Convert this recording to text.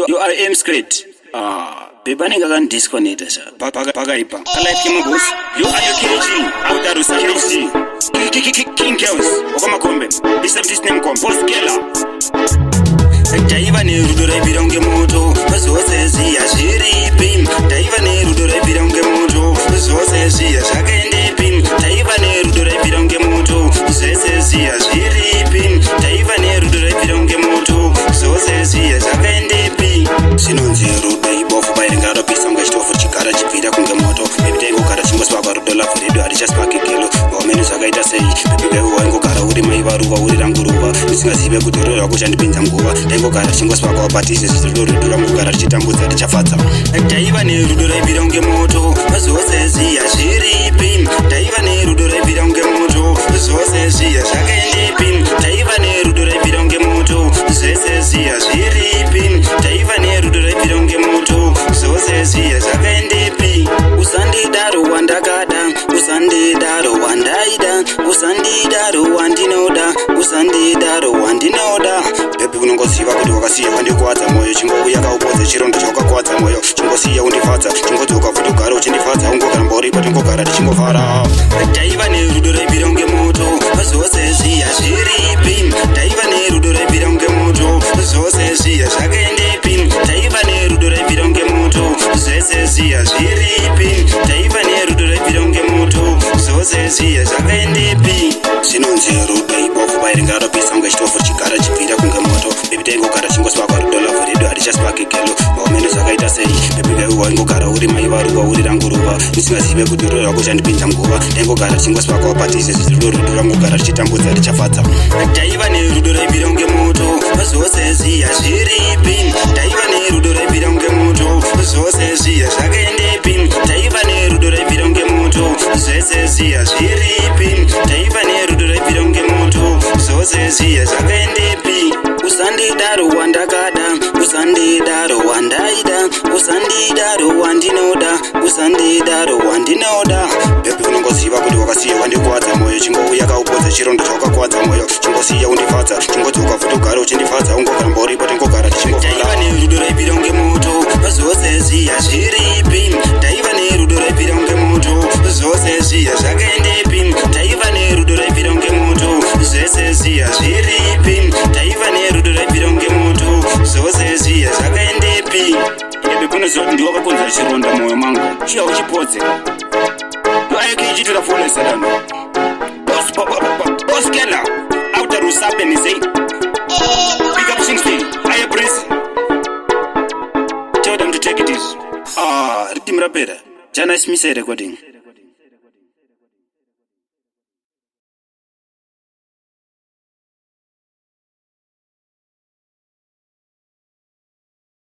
You are M squared. Bebani gagan disconnected sir. Pagaipa. Life came boss. You are your KG. Outer Rusa KG. King Chaos. Okama Kombe. This name Compos Kela. Taiva ne rudore bironge moto. Zose zia shiri pim. Taiva ne rudore bironge moto. Zose zia shakende pim. Taiva ne rudore bironge moto. Zose zia shiri pim. Taiva ne rudore bironge moto. Zose zia shakende pim. Sinonzi rudai bofu bairengaro pisonga shtofu chikara chipira kunge moto. Baby tengo kara chimbo swaba rudola furido adisha spaki kilo. Gomenu sagaita sei. Baby geu wango kara uri maivaruva uri ranguruva. Nisinga zibe kudurura kushandi pinza nguva. Tengo kara chingo swaba wapatise zizuru rudura mukara chitambuza dichafatsa. Taiva ne rudura bironge moto. Zose zia shiri pim. Taiva ne rudura bironge moto. Zose zia shakende pim. Taiva ne rudura bironge moto. Zose zia shiri pim. Taiva ne rudura bironge moto. Zose zia shakende pim. Usandi daro wandagada. Usandi daro wandaida. Usandi daro wandinoda. Usandi daro wandinoda. Pepe unongosiva kuti wakasiya wandikuwadza moyo. Chingouya kaupoze chirondo chaukakuwadza moyo. Chingosiya undifadza. Chingodzoka futi ugare uchindifadza. Ungogara mboripo tingogara tichingofara. Taiva ne rudura bironge moto. Zose zia shiri pim. Taiva ne rudura bironge moto. Zose zia shakende pim. Taiva ne rudura bironge moto. Zose zia shiri pim. Taiva ne rudura bironge moto. Zose zia shakende pim. Sinonzi rudai bofu bairengaro pisonga shtofu chikara chipira kunge moto. Baby tengo kara chingo swaba rudola furido adisha spaki kelo. Gomenu sagaita sei. Baby geu wango kara uri maivaruva uri ranguruva. Nisinga zibe kudurura kuchandipinza nguva. Tengo kara chingo swaba wapatise zizuru rudura mukara chitambuza dichafatsa. Taiva ne rudura bironge moto. Zose zia shiri pim. Taiva ne rudura bironge moto. Zose zia shakende pim. Taiva ne rudura bironge moto. Zose zia shiri pim. Taiva ne rudura bironge moto. Zose zia shakende pim. Usandi daro wandagada. Usandi daro wandaida. Usandi daro wandinoda. Usandi daro wandinoda. Pepe unongosiva kuti wakasiya wandikuwadza moyo. Chingouya kaupoze chirondo chaukakuwadza moyo. Chingosiya undifadza. Chingodzoka futi ugare uchindifadza. Ungogara mboripo tingogara tichingofara. Taiva ne rudura bironge moto. Zose zia shiri pim. Taiva ne rudura bironge moto. Zose zia shakende pim. Taiva ne rudura bironge moto. Zose zia shiri pim. Taiva ne rudura bironge moto. Zose zia shakende pim. Ebe kuna zoti ndiwo kakonza chironda moyo mangu. Chia uchipodze. Yoayeke ichitira fone sadano. Boss Kela. Outer Rusa Benizei. Big up Shingsty. Aya Prince. Tell them to take it easy. Rhythm rapper. Jana Smith recording.